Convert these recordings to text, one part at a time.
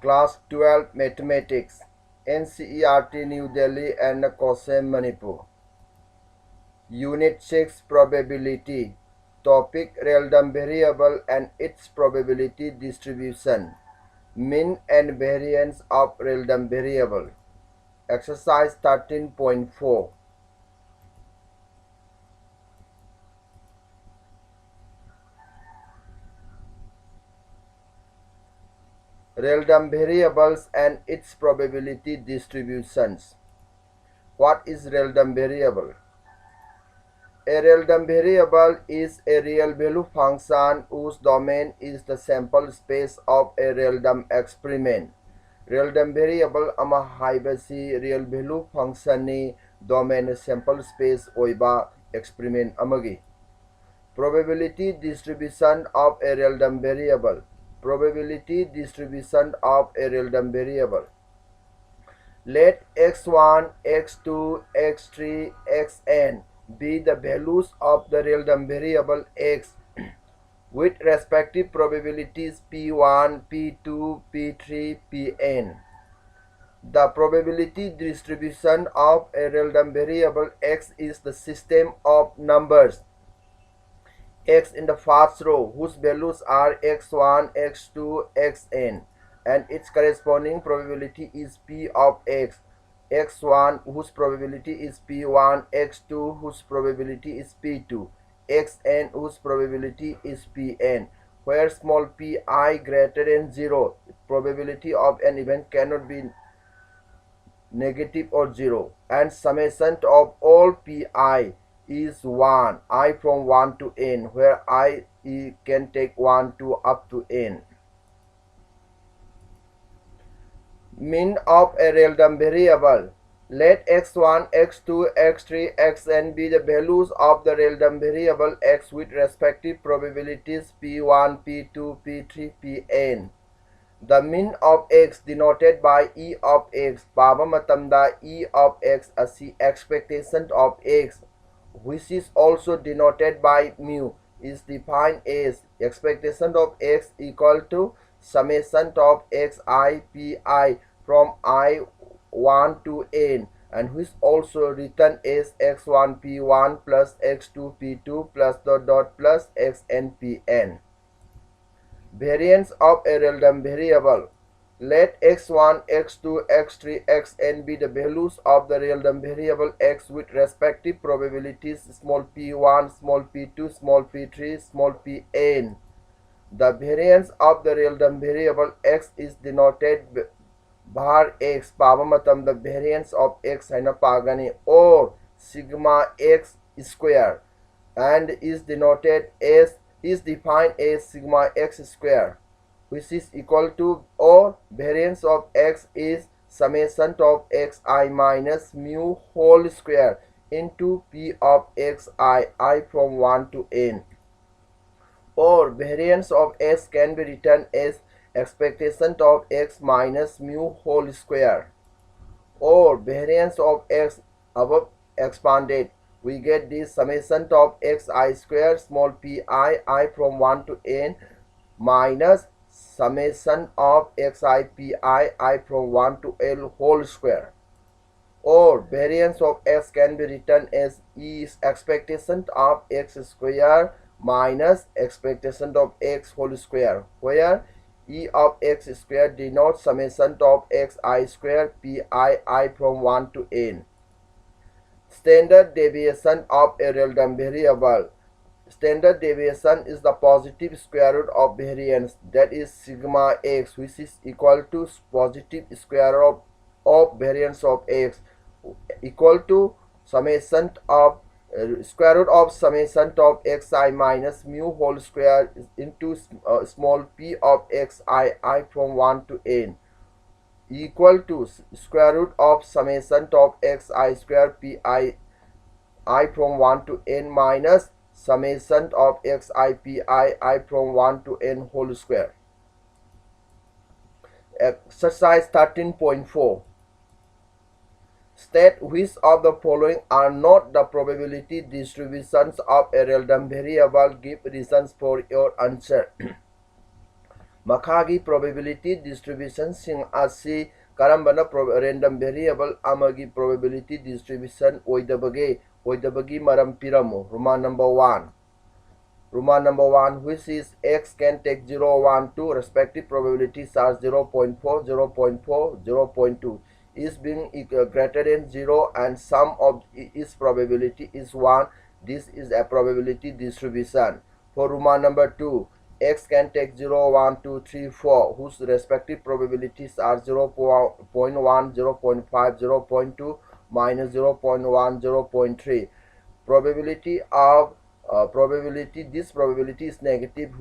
Class 12 Mathematics, NCERT New Delhi and COHSEM Manipur. Unit 6 Probability. Topic Random Variable and its probability distribution. Mean and variance of random variable. Exercise 13.4. Random variables and its probability distributions. What is random variable? A random variable is a real value function whose domain is the sample space of a random experiment. Random variable ama haibasi real value function ni domain sample space oiba experiment amagi. Probability distribution of a random variable. Probability distribution of a random variable. Let x1, x2, x3, xn be the values of the random variable x with respective probabilities p1, p2, p3, pn. The probability distribution of a random variable x is the system of numbers x in the first row whose values are x1, x2, xn, and its corresponding probability is p of x, x1 whose probability is p1, x2 whose probability is p2, xn whose probability is pn. Where small pi greater than 0, probability of an event cannot be negative or 0, and summation of all pi is 1, I from 1 to n, where I can take 1 to up to n. Mean of a random variable. Let x1, x2, x3, xn be the values of the random variable x with respective probabilities p1, p2, p3, pn. The mean of x denoted by e of x paba matamda e of x asi expectation of x, which is also denoted by mu, is defined as expectation of x equal to summation of xi pi from I1 to n, and which also written as x1 p1 plus x2 p2 plus plus xn pn. Variance of a random variable. Let x1, x2, x3, xn be the values of the random variable x with respective probabilities small p1, small p2, small p3, small pn. The variance of the random variable x is denoted var x pavamatam the variance of x haina pagani, or sigma x square, and is defined as sigma x square, which is equal to, or variance of x is summation of xi minus mu whole square into p of xi I from 1 to n. Or variance of x can be written as expectation of x minus mu whole square. Or variance of x above expanded, we get this summation of xi square small pi I from 1 to n minus summation of xi pi I from 1 to l whole square. Or variance of x can be written as e is expectation of x square minus expectation of x whole square, where e of x square denotes summation of xi square pi I from 1 to n. Standard deviation of a random variable. Standard deviation is the positive square root of variance, that is sigma x, which is equal to positive square root of variance of x equal to summation of square root of summation of xi minus mu whole square into small p of xi I from 1 to n, equal to square root of summation of xi square pi I from 1 to n minus summation of xi pi I from 1 to n whole square. Exercise 13.4. State which of the following are not the probability distributions of a random variable. Give reasons for your answer. Makhagi probability distribution sing asi karambana random variable amagi probability distribution oidabagi maram piramu. Roman number 1. Roman number 1, which is x can take 0, 1, 2, respective probabilities are 0.4, 0.4, 0.2, is being greater than 0 and sum of its probability is 1. This is a probability distribution. For Roman number 2, x can take 0, 1, 2, 3, 4, whose respective probabilities are 0.1, 0.5, 0.2, minus 0.1, 0.3. Probability of this probability is negative.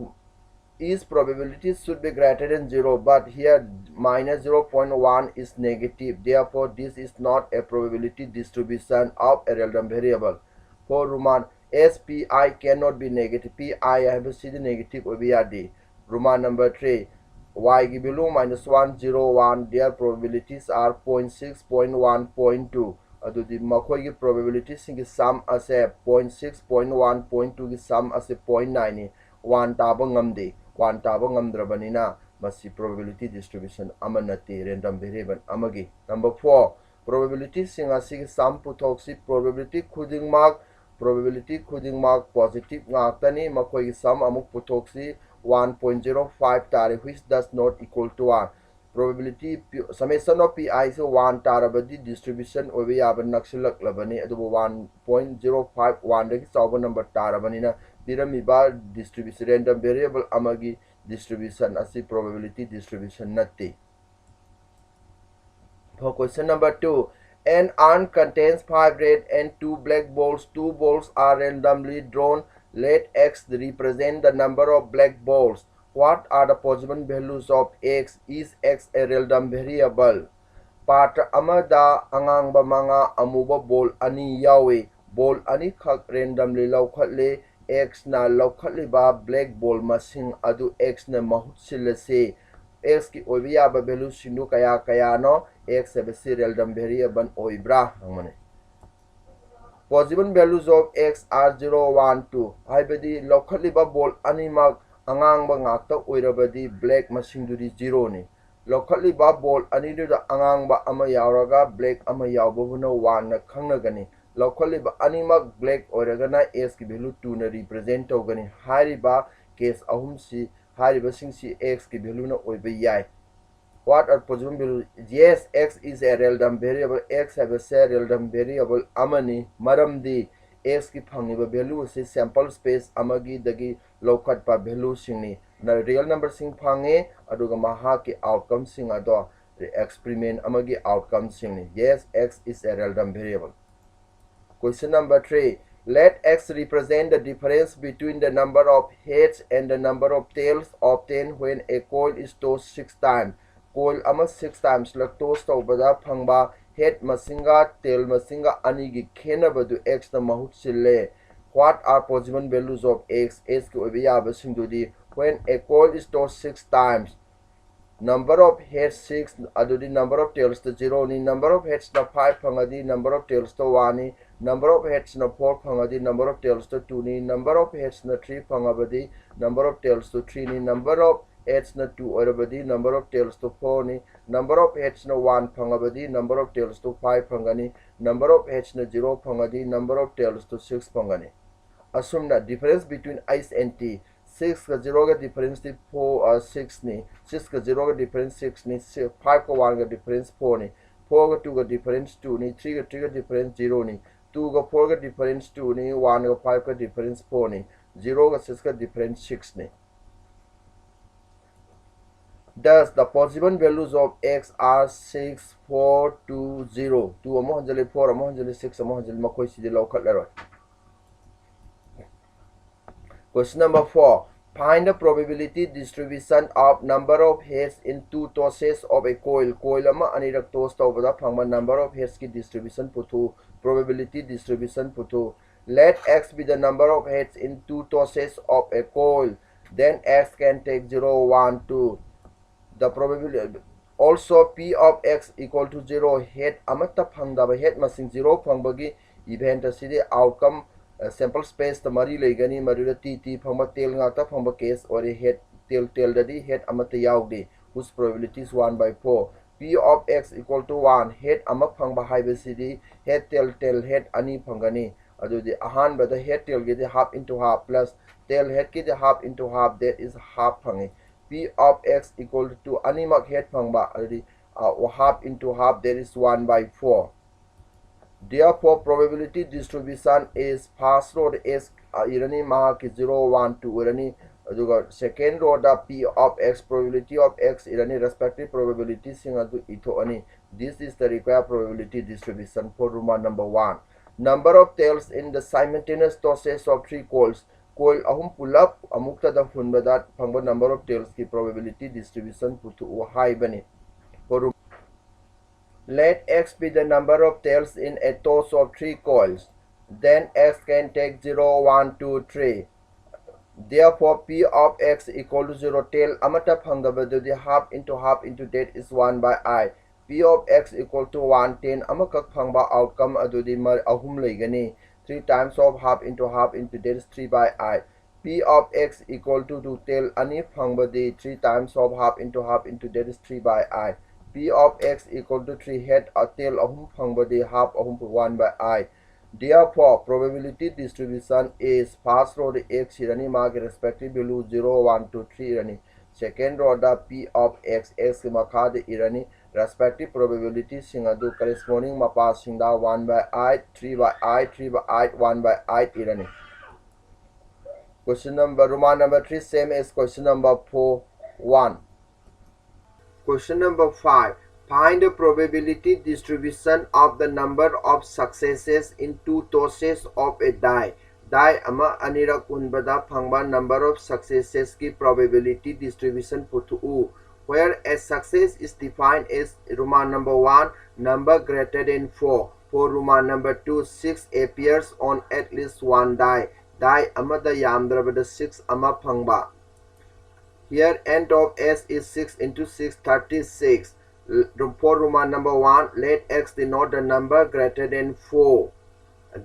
Its probability should be greater than 0, but here minus 0.1 is negative. Therefore, this is not a probability distribution of a random variable. For Roman, SPI cannot be negative. PI have a CD negative OBRD. Roman number 3. Y value minus 1, 0, 1. Their probabilities are 0.6, 0.1, 0.2. adudi makhoi probability singi sum ase 0.6, 0.1, 0.2 gi sum ase 0.9 ni 1 taba ngamde 1 taba ngamdrabanina masi probability distribution amanati random variable amagi. Number 4, probability singa sig sum puthoksi probability khuding mark positive ngaktani makhoi gi sum amuk puthoksi 1.05 tare, which does not equal to 1. Probability summation of pi is 1 tarabadi distribution over yaban naksilak labani adubu 1.05 1 dagi sauba number tarabani na biramiba distribution random variable amagi distribution asi probability distribution natti. For question number 2, an urn contains 5 red and 2 black balls. 2 balls are randomly drawn. Let x represent the number of black balls. What are the possible values of x? Is x a random variable? Part amada angang manga amuba ball ani yawe. Ball ani khak randomly laukhatle x na laukhatle ba black ball masing adu x na mahut silase. X ki oibiya ba value sindu kaya no x have a random variable oibra hangmane. Possible values of x are 0, 1, 2. Haibadi laukhatle ba ball ani mag angang ba ngakta oirabadi black masingduri 0 ni. Locally ba ball ani da angang ba ama yauraga black ama yaubuna 1 na khangnagani. Locally ba ani mag black oiragana s ki value 2 na represent togani. Hari ba case ahum si hari ba sing si x ki value na oiba yai. What are possible values? Yes, x is a random variable. X have a random variable amani maramdi x ki phangiba value se sample space amagi dagi locate pa value singni na real number sing phange aduga maha ki outcome sing ado experiment amagi outcome singni. Yes, x is a random variable. Question number 3, let x represent the difference between the number of heads and the number of tails obtained when a coin is tossed 6 times. Coil ama 6 times lak toss tawbada phangba head masinga tail masinga ani gi khenabadu x na mahut sille. What are possible values of x? X ki obiya ba singdudi when a coil is tossed 6 times. Number of heads 6 adudi number of tails to 0 ni. Number of heads na 5 phangadi number of tails to 1 ni. Number of heads na 4 phangadi number of tails to 2 ni. Number of heads na 3 phangabadi number of tails to 3 ni. Number of heads na 2 orabadi number of tails to 4 ni. Number of heads na 1 phangabadi number of tails to 5 phangani. Number of heads na 0 phangadi number of tails to 6 phangani. Assume the difference between ice and t. 6 ka 0 ka difference ni 6 ni. 6 ka 0 ka difference 6 ni. 5 ka 1 ka difference 4 ni. 4 ka 2 ka difference 2 ni. 3 ka 3 ka difference 0 ni. 2 ka 4 ka difference 2 ni. 1 ka 5 ka difference 4 ni. 0 ka 6 ka difference 6 ni. Thus, the possible values of x are 6, 4, 2, 0. 2 amo hanjali 4 amo hanjali 6 amo hanjali makoi sidi laukat laroi. Question number 4. Find the probability distribution of number of heads in 2 tosses of a coil. Coil ama anirak toss tawbada phangba number of heads ki distribution puthu. Probability distribution puthu. Let x be the number of heads in 2 tosses of a coil. Then x can take 0, 1, 2. The probability also p of x equal to 0. Head amata phangdaba head masing 0 phangbagi event asidi outcome sample space the mari legani marila t phangba tail ngata phangba case or a head tail dadi head amata yaudi, whose probability is 1 by 4. P of x equal to 1 head ama phangba haibasidi head tail head ani phangani. Adudi ahan bada head tail get half into half plus tail head get half into half, that is half phangi. P of x equal to animak head phangba adudi half into half, that is 1 by 4. Therefore, probability distribution is first row is irani mahak 0 1 2 irani, aduga second row da p of x probability of x irani respective probability sing adu ito ani. This is the required probability distribution for Roman number 1. Number of tails in the simultaneous tosses of 3 coils. Coil ahum pulap amukta da hunbada phangba number of tails ki probability distribution putu high bani. For let x be the number of tails in a toss of 3 coils. Then x can take 0, 1, 2, 3. Therefore, p of x equal to 0 tail amata phangdabadudi half into that is 1 by I. P of x equal to 1 10 amakak phangba outcome adudi mar ahum leigani. 3 times of half into that is 3 by I. P of x equal to 2 tail ani phangbadi 3 times of half into that is 3 by I. P of x equal to 3 head a tail ahum phangbadi half ahum 1 by I. Therefore, probability distribution is first row the x irani mark respective value 0, 1, 2, 3 irani. Second row the p of x makha the irani respective probability singadu corresponding mapa singda 1 by I, 3 by I, 3 by I, 1 by I irani. Question number Roman number 3 same as question number 4 1. Question number 5. Find the probability distribution of the number of successes in 2 tosses of a die. Die ama anirak unbada phangba number of successes ki probability distribution putu, where a success is defined as Roman number 1 number greater than 4. For Roman number 2 6 appears on at least one die. Die ama da yamdrabada 6 ama phangba. Here end of s is 6 into 6 36. For Roman number 1, let x denote the number greater than 4.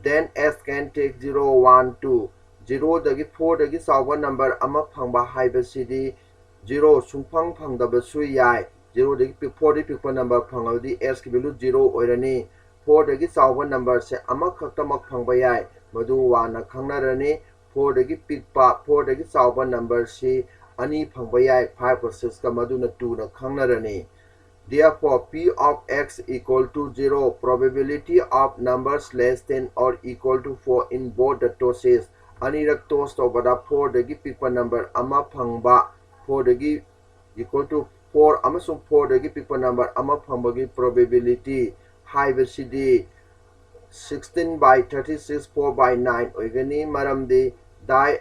Then x can take 0, 1, 2. 0 dagi 4 dagi sawa number ama phangba haibasidi 0 sungphang phangdaba su yai. 0 dagi 4 dagi pick number phangadi x ki value 0 oirani. 4 dagi sawa number se ama khaktamak phangba yai. Madu 1 na khangnarani. 4 dagi pick 4 dagi sawa number si ani phangba yai 5 or 6 ka madu na 2 na khangnarani. Therefore, p of x equal to 0. Probability of numbers less than or equal to 4 in both the tosses. Anirak toss tobada 4 dagi pick number ama phangba 4 dagi equal to 4 amasung 4 dagi pick number ama phangbagi probability haibasidi 16 by 36 4 by 9 oigani maramdi die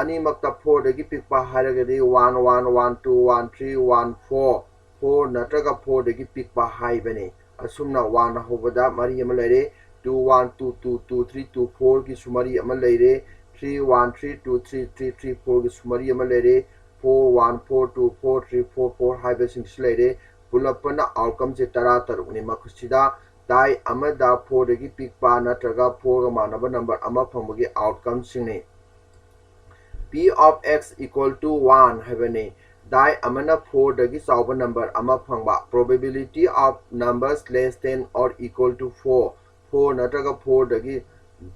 ani makta 4 dagi pick pa haragadi 1 1 1 2 1 3 1 4 4 natraga 4 dagi pick pa haibani asumna 1 hobada mari ama leire 2 1 2 2 2 3 2 4 ki sumari ama leire 3 1 3 2 3 3 3 4 ki sumari ama leire 4 1 4 2 4 3 4 4 haibasing leire pulapana outcome se tara tarukni makusida die amada 4 dagi pick pa natraga 4 ga manaba number ama phambagi outcome singni. P of x equal to 1 habani. Die amana 4 dagi sauba number ama phangba. Probability of numbers less than or equal to 4. 4 nataga 4 dagi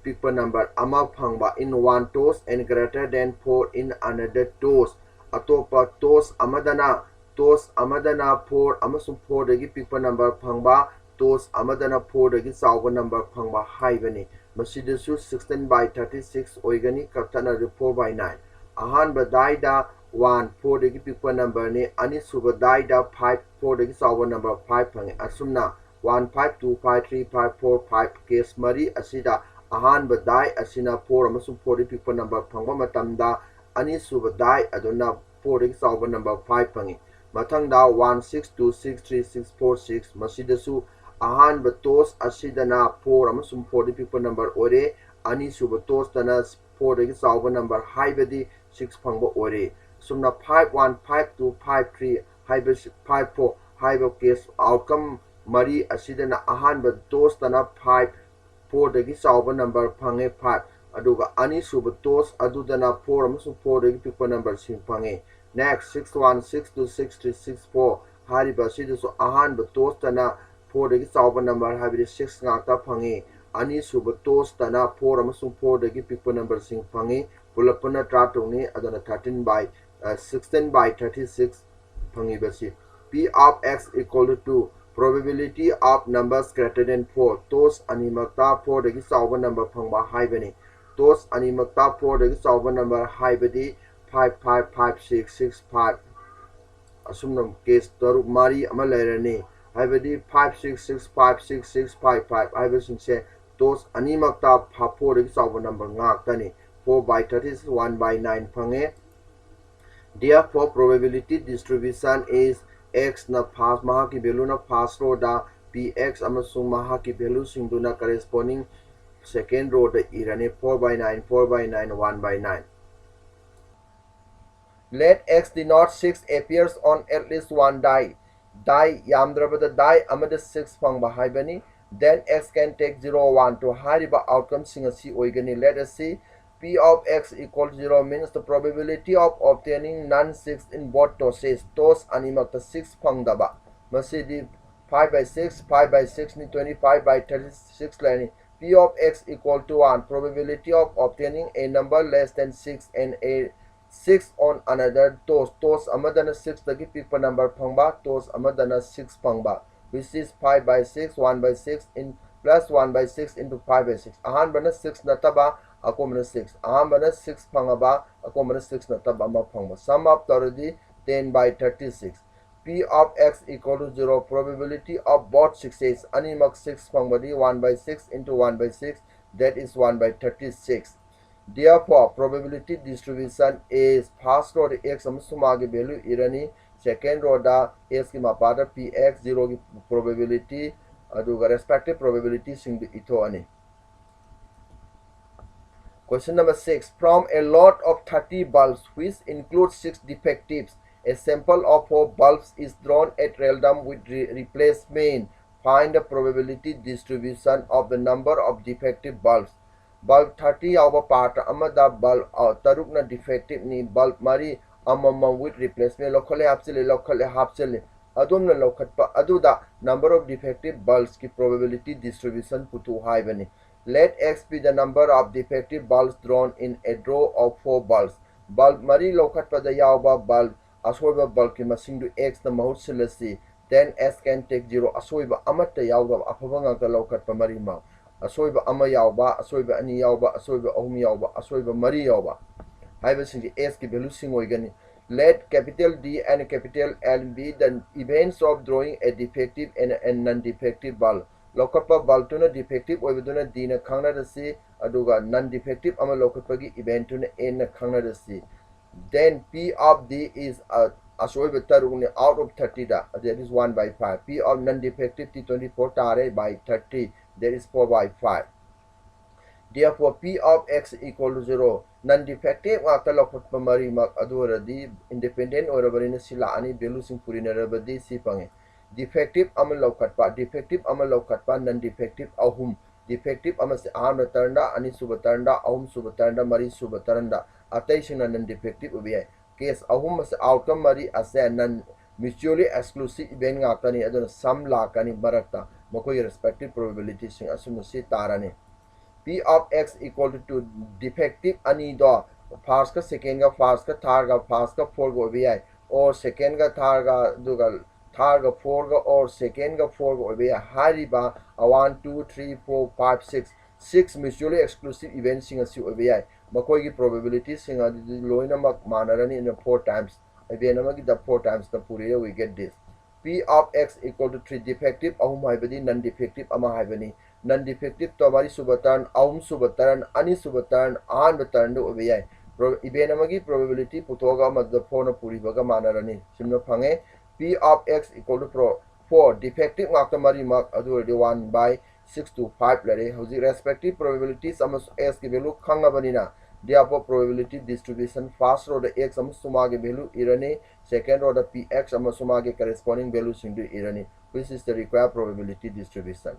pick number ama phangba in one toss and greater than 4 in another toss. Atopa toss amadana 4 amasung 4 dagi pick number phangba. Toss amadana 4 dagi sauba number phangba haibani. Masidasu 16 by 36 oigani kaptana 4 by 9. Ahanba daida 1 4 dagi pick number ni ani suba daida 5 4 dagi sawa number 5 phangi asumna 1 5 2 5 3 5 4 5 case mari asida ahanba dai asina 4 amasung 4 dagi pick number phangba matamda ani suba dai aduna 4 dagi sawa number 5 phangi mathangda 1 6 2 6 3 6 4 6 masidasu ahanba toss asidana 4 amasung 4 dagi pick number ore ani suba toss dana 4 dagi sawa number haibadi 6 phangba ore sumna 5 1 5 2 5 3 haiba 5 4 haiba case outcome mari asidana ahanba toss dana 5 4 dagi sawa number phange 5 aduga ani suba toss adudana 4 amasung 4 dagi pick number sing phange Next 61 62 63 64 hariba sidasu ahanba tostana 4 dagi chawba number habidi 6 ngakta phangi ani suba tostana 4 amasung 4 dagi pikpa number sing phangi pulapana tratungni adana 13 by 16 by 36 phangi basi p of x equal to probability of numbers greater than 4 tos animakta 4 dagi chawba number phangba haibani tos animakta 4 dagi chawba number haibadi 5555665 asumna case taruk mari ama lairani haibadi 5665665 haibasingse tos animakta 4 dagi chawba number ngaktani 4 by 30 is 1 by 9 phange. Therefore, probability distribution is x na first mahaki value na first row da px amasung mahaki value singduna corresponding second row da irani 4 by 9 4 by 9 1 by 9. Let x denote 6 appears on at least one die. Die yamdrabada die amada 6 phangba haibani. Then x can take 0 1 to hariba outcome singa si oigani. Let us see. P of x equal to 0 means the probability of obtaining non-6 in both tosses. Tos animakta 6 phangdaba. Masidi 5 by 6, 5 by 6 ni 25 by 36 lani. P of x equal to 1. Probability of obtaining a number less than 6 and a 6 on another tos amadana 6 dagi pikpa number phangba tos amadana 6 phangba which is 5 by 6 1 by 6 in plus 1 by 6 into 5 by 6 ahan bana 6 nataba akomana 6 ahan bana 6 phangaba akomana 6 nataba ama phangba sum up taradi 10 by 36 p of x equal to 0 probability of both 6's animak 6 phangbadi 1 by 6 into 1 by 6 that is 1 by 36. Therefore, probability distribution is first row the x amasumagi value irani, second row the x ki mapada px 0 ki probability aduga respective probability sing ito ani. Question number 6. From a lot of 30 bulbs which includes 6 defectives, a sample of 4 bulbs is drawn at random with replacement. Find the probability distribution of the number of defective bulbs. Bulb 30 yauba part amada bulb tarukna defective ni bulb mari amama with replacement locally hapsile adumna lokhatpa aduda number of defective bulbs ki probability distribution putu haibani. Let x be the number of defective bulbs drawn in a row of 4 bulbs. Bulb mari lokhatpada yauba bulb asoiba bulb ki masingdu x na mahut silasi. Then s can take 0 asoiba amata yauba afabanga ka lokhatpa mari ma. Asoiba ama yauba asoiba ani yauba asoiba ahum yauba asoiba mari yauba haibasing s ki value sing oigani. Let capital D and capital L be the events of drawing a defective and non-defective bulb. Lokatpa bulb tuna defective oibaduna D na khangna rasi aduga non-defective ama lokatpa gi event tuna n na khangna rasi. Then P of D is asoiba tarugni out of 30 da that is 1 by 5. P of non-defective T24 tare by 30 that is 4 by 5. Therefore, P of x equal to 0. Non-defective ngakta lokhatpa mari mak aduradi independent orabarina sila ani value sing purinarabadi si pange. Defective ama lokhatpa non-defective ahum. Defective ama se aham taranda ani subataranda ahum subataranda mari subataranda atai sing non-defective ubiyai. Case ahum se outcome mari ase non mutually exclusive event ngakta ni aduna sum lakani barakta makoi respective probability sing asum si tarani. P of x equal to defective ani do first ka second ka first ka third ka first ka fourth go bi or second ka third ka dugal third ka fourth ka or second ka fourth go bi hariba 1 2 3 4 5 6 6 mutually exclusive events sing asi bi makoi gi probability sing adi loina mak manarani in 4 times event amagi the 4 times the pure we get this. P of x equal to 3 defective ahum haibadi non defective ama haibani. Non-defective to mari subatan ahum subatan ani subatan an batan do obiyai event amagi probability putoga madda 4 na puri baga manarani simna phange. P of x equal to 4 defective ngakta mari mak adu 1 by 6 to 5 lare hoji respective probabilities amas s ki value khangabanina. Therefore, probability distribution first row the x amasumage value irani, second row the px amasumage corresponding values into irani, which is the required probability distribution.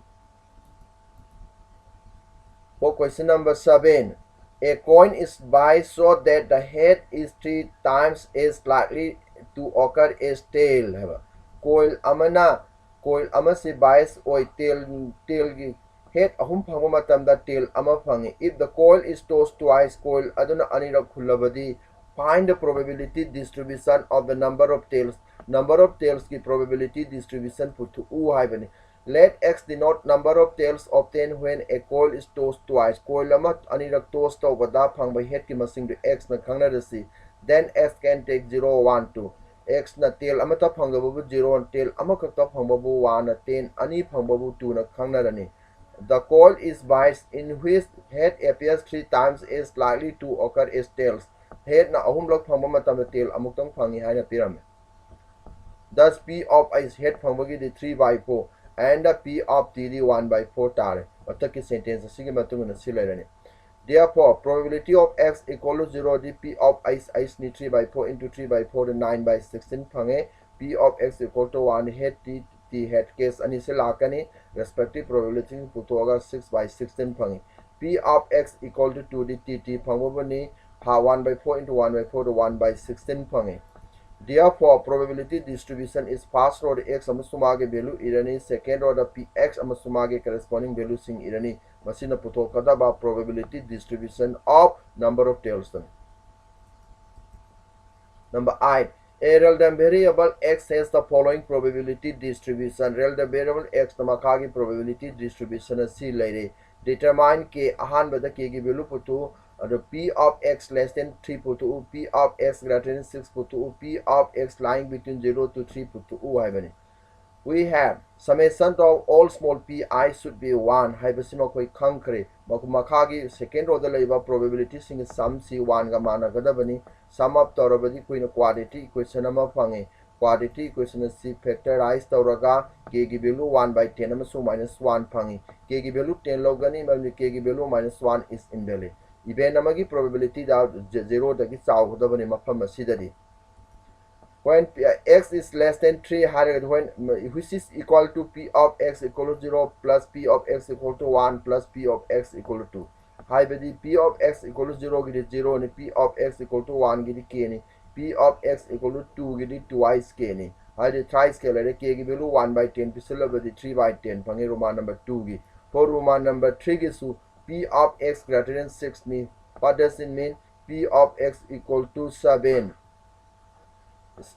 For question number 7, A coin is biased so that the head is 3 times as likely to occur as tail. Coil amana coil amasi bias oi tail gi head ahum phangba matamda tail ama phangi. If the coil is tossed twice, coil aduna anirak khulabadi, find the probability distribution of the number of tails. Number of tails ki probability distribution putu u haibani. Let x denote number of tails obtained when a coil is tossed twice. Coil ama anirak tossed tawbada phangba head ki masing to x na khangnarasi. Then x can take 0, 1, 2. X na tail ama ta phangbabu 0 and tail ama kakta phangbabu 1 na 10 ani phangbabu 2 na khangnarani. The coil is biased in which head appears 3 times as likely to occur as tails. Head na ahum lok phangba matam tail amuktang phangi haina piram. Thus P of I head phangba gi 3 by 4 and the P of T 1 by 4 tare. Mataki sentence asigi matungna silairani. Therefore, probability of x equal to 0 the P of I ni 3 by 4 into 3 by 4 the 9 by 16 phange. P of x equal to 1 head T head case ani se lakani respective probability putoga 6 by 16 phange. P of x equal to 2 the T phangobani 1 by 4 into 1 by 4 to 1 by 16 phange. Therefore, probability distribution is first order x amasumage value irani, second order px amasumage corresponding value sing irani. Masina puthokadaba probability distribution of number of tails. Number 8. A random variable x has the following probability distribution. Random variable x namakagi probability distribution c laire. Determine k ahan bada k gi value putu P of x less than 3 putu P of x greater than 6 putu P of x lying between 0 to 3 putu we have summation of all small pi should be 1 haibasima koi khangkre makhagi second order laiba probability sing sum c 1 ga mana gadabani sum up torabadi koina quadratic equation ama phange quadratic equation c factorize toraga k gi value 1 by 10 amasu minus 1 phange k gi value 10 logani mabni k gi value minus 1 is invalid event amagi probability da 0 dagi chawgdabani mafam asidadi when x is less than 3 when which is equal to p of x equal to 0 plus p of x equal to 1 plus p of x equal to 2 haibadi p of x equal to 0 gidi 0 ni p of x equal to 1 gidi k ni p of x equal to 2 gidi twice k ni haidi thrice k lere k gi value 1 by 10 pisilabadi 3 by 10 phange roman number 2 gi for roman number 3 gi su p of x greater than 6 ni what does it mean p of x equal to 7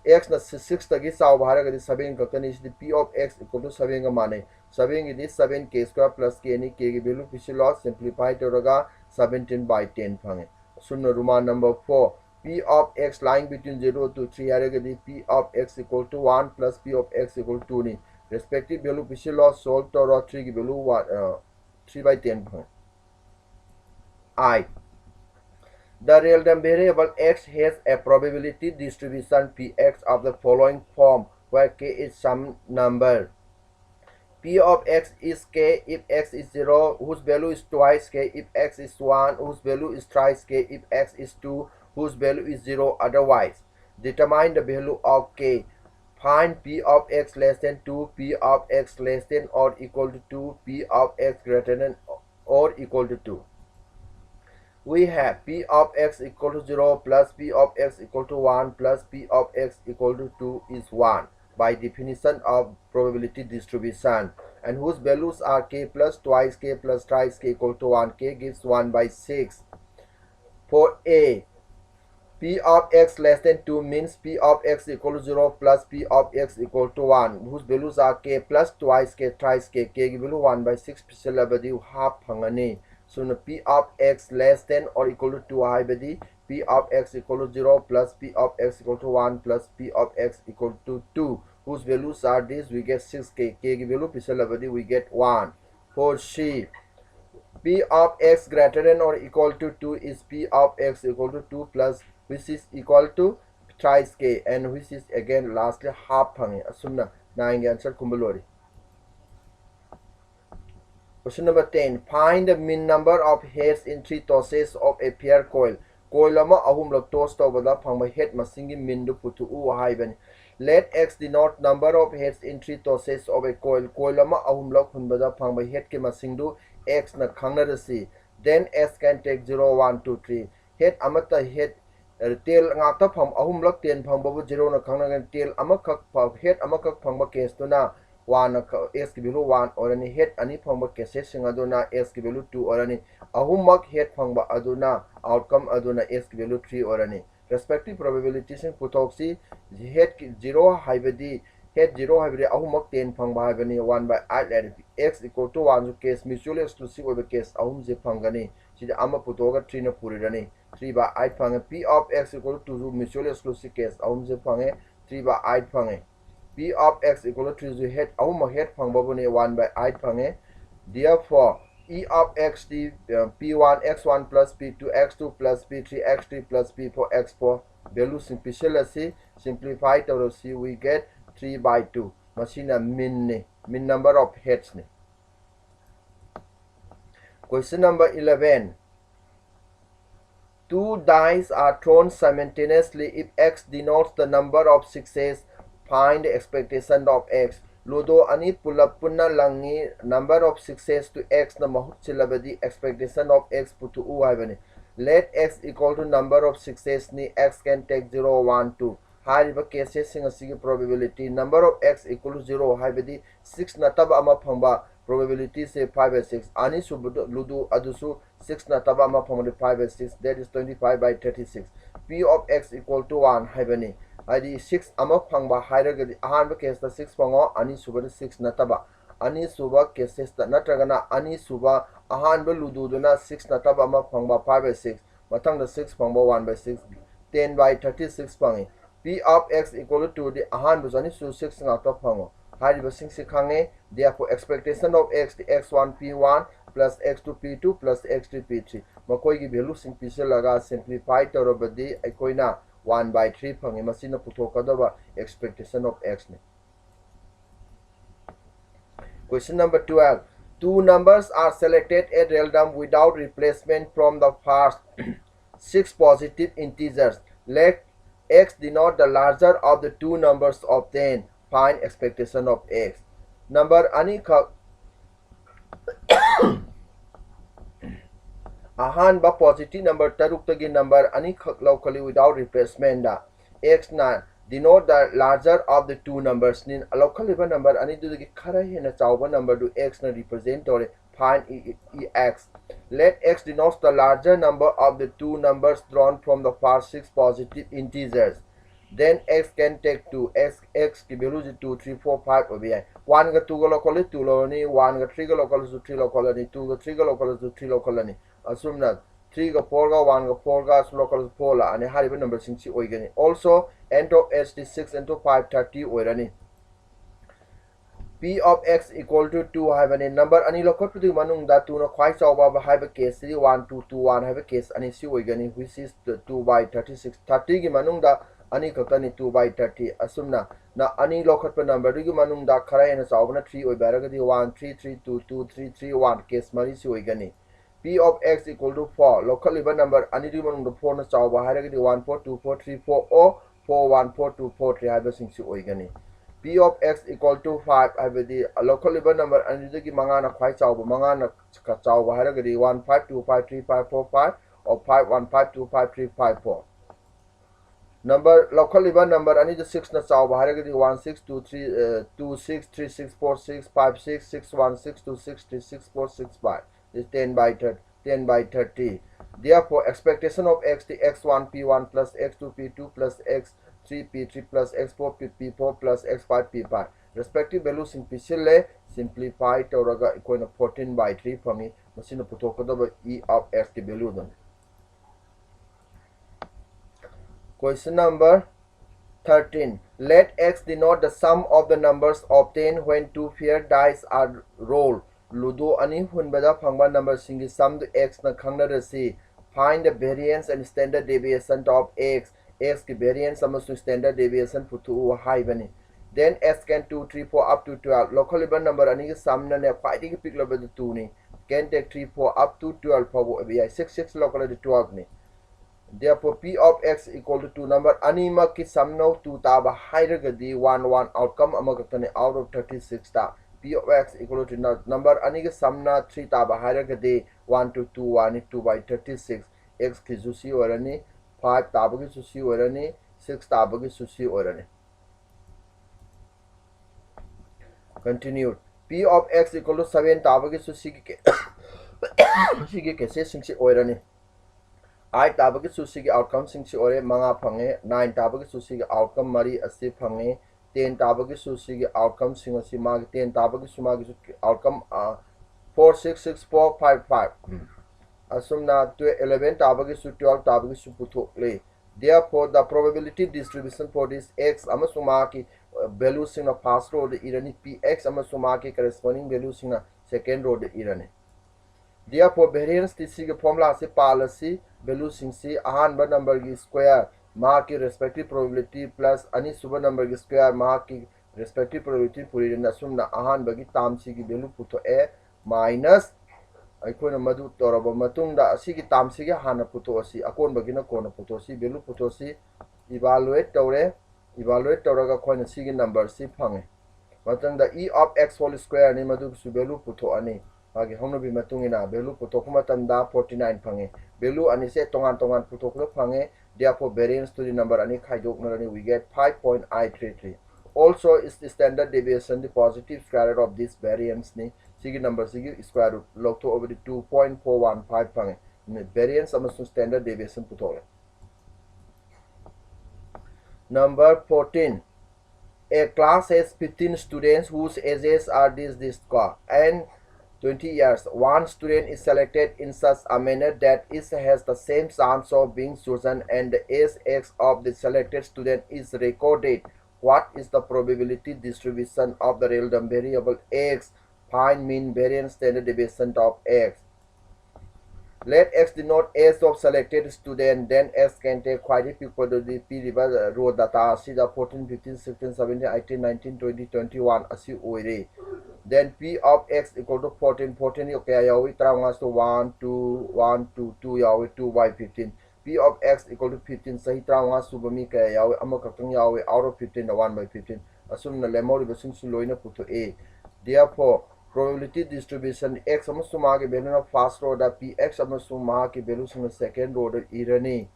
x na 6 tagi saw bahara gadi 7 kakani is the p of x equal to 7 ga mane 7 is 7 k square plus k ni k gi value pisi loss simplify toraga 17 by 10 phange sunna roman number 4 p of x lying between 0 to 3 hara gadi p of x equal to 1 plus p of x equal to 2 ni respective value pisi loss solve tora 3 gi value 3 by 10 phange I the random variable x has a probability distribution px of the following form where k is some number. P of x is k if x is 0 whose value is twice k if x is 1 whose value is thrice k if x is 2 whose value is 0 otherwise. Determine the value of k. Find p of x less than 2, p of x less than or equal to 2, p of x greater than or equal to 2. We have p of x equal to 0 plus p of x equal to 1 plus p of x equal to 2 is 1 by definition of probability distribution and whose values are k plus twice k plus thrice k equal to 1 k gives 1 by 6. For a p of x less than 2 means p of x equal to 0 plus p of x equal to 1 whose values are k plus twice k thrice k k value 1 by 6 pisilabadi half phangani. So p of x less than or equal to 2 haibadi p of x equal to 0 plus p of x equal to 1 plus p of x equal to 2 whose values are these we get 6k k value pisalabadi we get 1. For c p of x greater than or equal to 2 is p of x equal to 2 plus which is equal to thrice k and which is again lastly half phange asumna 9 answer kumbalori. Question number 10. Find the mean number of heads in 3 tosses of a pair coil. Coil ama ahumlak toss tawbada phangba head masingi mean du putu u haibani. Let x denote number of heads in 3 tosses of a coil. Coil ama ahumlak hunbada phangba head ke masing du x na khangnarasi. then x can take 0 1 2 3 head amata head tail ngata phang ahum lak ten phang babu 0 na khangna gan tail amakak head amakak phang ba case to na 1 x ki value 1 orani head ani phang ba cases sing aduna x ki value 2 orani ahum mak head phang ba aduna outcome aduna x ki value 3 orani respective probability sing putoksi head 0 haibadi head 0 haibadi ahum mak 10 phang ba haibani 1 by 8 x equal to 1 so case mutually exclusive over case ahum je phangani sida ama putoga 3 na purirani 3 by 8 phange p of x equal to 2 mutually exclusive case ahum je phange 3 by 8 phange p of x equal to 3 head ahum head phang babune 1 by 8 phange therefore e of x t p1 x1 plus p2 x2 plus p3 x3 plus p4 x4 value simplify to see we get 3 by 2 machine min number of heads ne. Question number 11. Two dice are thrown simultaneously. If x denotes the number of sixes, find the expectation of x. Ludo ani pulap punna langi number of sixes to x na mahut silabadi expectation of x putu u haibani. Let x equal to number of sixes ni x can take 0 1 2. Hariba cases sing asigi probability number of x equal to 0 haibadi 6 na taba ama phangba probability say 5 by 6 ani subudu ludu adusu 6 na taba ama phangba 5 by 6 that is 25 by 36 p of x equal to 1 haibani adi 6 ama phangba hairagadi ahanba case ta 6 phango ani subudu 6 na taba ani suba cases ta natragana ani suba ahanba ludu duna 6 na taba ama phangba 5 by 6 mathang da 6 phangba 1 by 6 10 by 36 phangi p of x equal to the ahanba jani su 6 nga ta phango hariba sing sikhange therefore expectation of x the x1 p1 plus x2 p2 plus x3 p3 makoi gi value sing pise laga simplify torobadi aikoina 1 by 3 phange masina puthokadaba expectation of x ne. Question number 12. Two numbers are selected at random without replacement from the first 6 positive integers. Let x denote the larger of the two numbers obtained. Find expectation of x. Number ani khak ahanba positive number taruk tagi number ani khak locally without replacement da x na denote the larger of the two numbers nin locally ba number ani du gi khara hena chawba number du x na represent tore find x. Let x denote the larger number of the two numbers drawn from the first 6 positive integers. Then x can take 2 x ki value is 2 3 4 5 obi 1 ga 2 ga local 2 lo ni 1 ga 3 ga local 3 local ni 2 ga 3 ga local 3 local ni asumna 3 ga 4 ga 1 ga 4 ga local 4 la ani hariba number sing si oigani also end of s 6 into 5 30 oirani p of x equal to 2 haibani number ani lokot pudi manung da 2 na khwai chawba ba haiba case 3 1 2 2 1 haiba case ani si oigani which is 2 by 36 30 gi manung da ani kakani 2 by 30 asumna na ani lokhat pa number gi manung da khara ena chawbana 3 oi baraga di 1 3 3 2 2 3 3 1 case mari si oigani p of x equal to 4 local iba number ani di manung da 4 na chawba haraga di 1 4 2 4 3 4 o 4 1 4 2 4 3 haiba sing si oigani p of x equal to 5 haiba di local iba number ani di gi manga na khwai chawba manga na ka chawba haraga di 1 5 2 5 3 5 4 5 or 5 1 5 2 5 3 5 4 number local even number ani the 6 na chawba haraga di 1 6 2 3 2 6 3 6 4 6 5 6 6 1 6 2 6 3 6 4 6 5 is 10 by 30 therefore expectation of x the x1 p1 plus x2 p2 plus x3 p3 plus x4 p4 plus x5 p5 respective values in pisile simplify toraga equal 14 by 3 phangi masina puthokadaba e of x the value dan. Question number 13. Let x denote the sum of the numbers obtained when two paired dice are rolled. Ludo ani hunbada phangba number singi sum to x na khangna rasi. Find the variance and standard deviation of x. X ki variance amasu standard deviation putu haibani. Then x can 2 3 4 up to 12. Local even number ani ki sum na ne phai ki pick level 2 ni. Can take 3 4 up to 12 phabu abi 6 6 local 12 ni. Therefore, p of x equal to 2 number anima ki sum no 2 taba hairagadi 1 1 outcome amakatani out of 36 ta p of x equal to number ani ge samna 3 taba hairagadi 1 to 2 1 2 by 36 x ki susi orani 5 taba ki susi orani 6 taba ki susi orani. Continued. P of x equal to 7 taba ki susi ki sige kese singsi orani. I taba ki susi ki outcome singsi ore manga phange 9 taba ki susi ki outcome mari asi phange 10 taba ki susi ki outcome singasi mag 10 taba ki suma ki outcome 46645 asumna to 11 taba ki su 12 taba ki su puthok le. Therefore the probability distribution for this x amasuma ki value singna first row de irani px amasuma ki corresponding value singna second row de irani. Therefore variance tc ki formula se policy value sing si ahan number ki square mark ki respective probability plus ani suba number ki square mark ki respective probability puri na sumna ahan bagi tam si ki value putho a minus aikona madu toraba matungda asi ki tam si ki hana putho asi akon bagi na kona putho si value putho si evaluate tawraga khoina si ki number si phange matangda e of x whole square ni madu su value putho ani magi hongno bi matungina value putho kuma tanda 49 phange value ani se tongan putho ko phange. Therefore variance to the number ani khaidok narani we get 5.833. Also is the standard deviation the positive square root of this variance ni sigi number sigi square root log to over the 2.415 phange variance amasung standard deviation putho. Number 14. A class has 15 students whose ages are this and 20 years. One student is selected in such a manner that it has the same chance of being chosen and the age x of the selected student is recorded. What is the probability distribution of the random variable x? Find mean variance standard deviation of x. Let x denote age of selected student, then x can take quite a few p row data see the 14 15 16 17 18 19 20 21 asi oire. Then p of x equal to 14 okay yawi tramas to 1 2 1 2 2 yawi 2 by 15 p of x equal to 15 sahi tramas subami ka yawi amakatang yawi out of 15 the 1 by 15 assume na lemori basing suloina puto a. Therefore probability distribution x amasuma ke value na first row da px amasuma ke value sing second row da irani.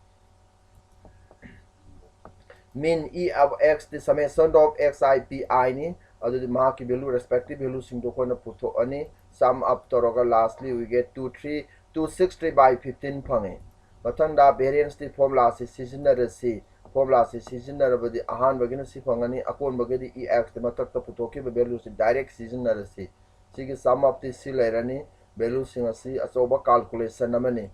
Mean e of x the summation of xi pi ni the mark value respective value sing to kona putho ani sum up toroga lastly we get 263 by 15 phange. Mathangda variance the formula se seasonal si formula se seasonal badi ahan bagina si phangani akon bagadi e x the matak ta putho ke value se direct seasonal si sigi sum up the si lairani value sing si asoba calculation amani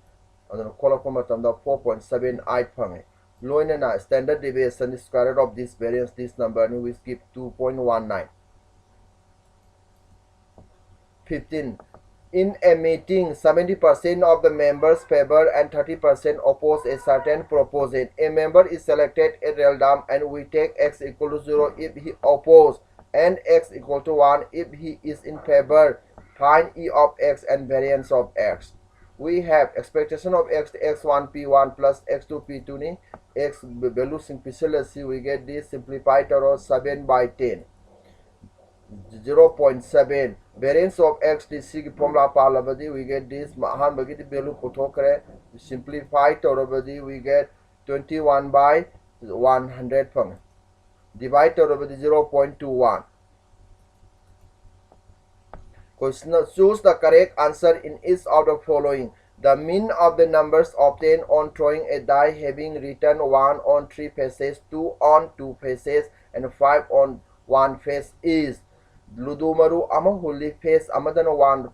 adana kola ko matamda 4.78 phange. Loina na standard deviation square root of this variance this number and we skip 2.19. 15. In a meeting, 70% of the members favor and 30% oppose a certain proposal. A member is selected at random and we take x equal to 0 if he opposes and x equal to 1 if he is in favor. Find e of x and variance of x. We have expectation of x x1 p1 plus x2 p2 ni x value simplicity we get this simplified or 7 by 10 0.7 variance of x this formula palabadi we get this mahan bagi the value puthokre simplified or we get 21 by 100 pang divide or 0.21. Question: choose the correct answer in each of the following. The mean of the numbers obtained on throwing a die having written 1 on 3 faces, 2 on 2 faces, and 5 on 1 face is Ludumaru Amahuli face Amadana 1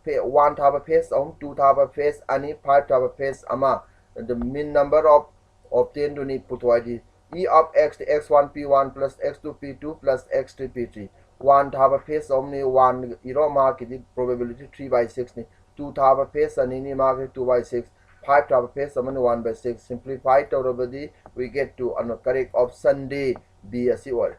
thaba face, 2 thaba face, ani 5 thaba face ama. The mean number of obtained to need putwadi e of x x1 p1 plus x2 p2 plus x3 p3. 1 thaba face only 1 iro mark the probability 3 by 6 ni 2 thaba face and any mark 2 by 6 5 thaba face only 1 by 6 simplified already we get to an correct option D B as well.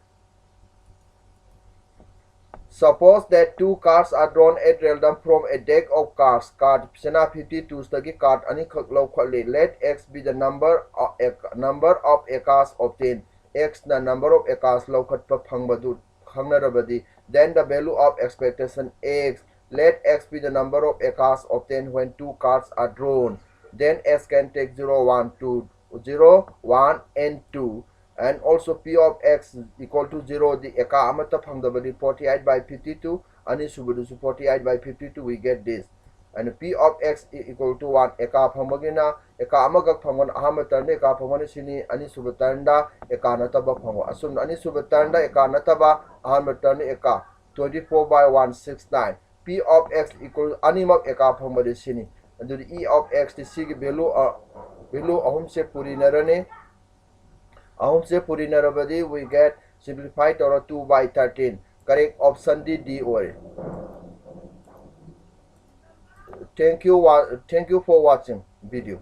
Suppose that 2 cards are drawn at random from a deck of cards. Card Sena 52 stagi card ani khaklo let x be the number of a cards obtained. X na number of a cards low cut pa phangbadu khangnarabadi Then the value of expectation x. Let x be the number of cards obtained when two cards are drawn. Then x can take 0, 1, 2, 0, 1, and 2. And also p of x equal to 0. The eka amata phangdabadi 48 by 52. Anisubudusu 48 by 52. We get this. And p of x equal to 1. Eka phangmagina eka amagak phangwan ahamatanda eka phangwan sini anisubutanda eka nataba phangwa. Asum anisubutanda eka nataba ahamatanda eka 24 by 169. P of x equal animak eka phangmadi sini. And the e of x the sig value ahum se puri narane. Ahum se puri narabadi we get simplified or 2 by 13. Correct option D or. Thank you for watching video.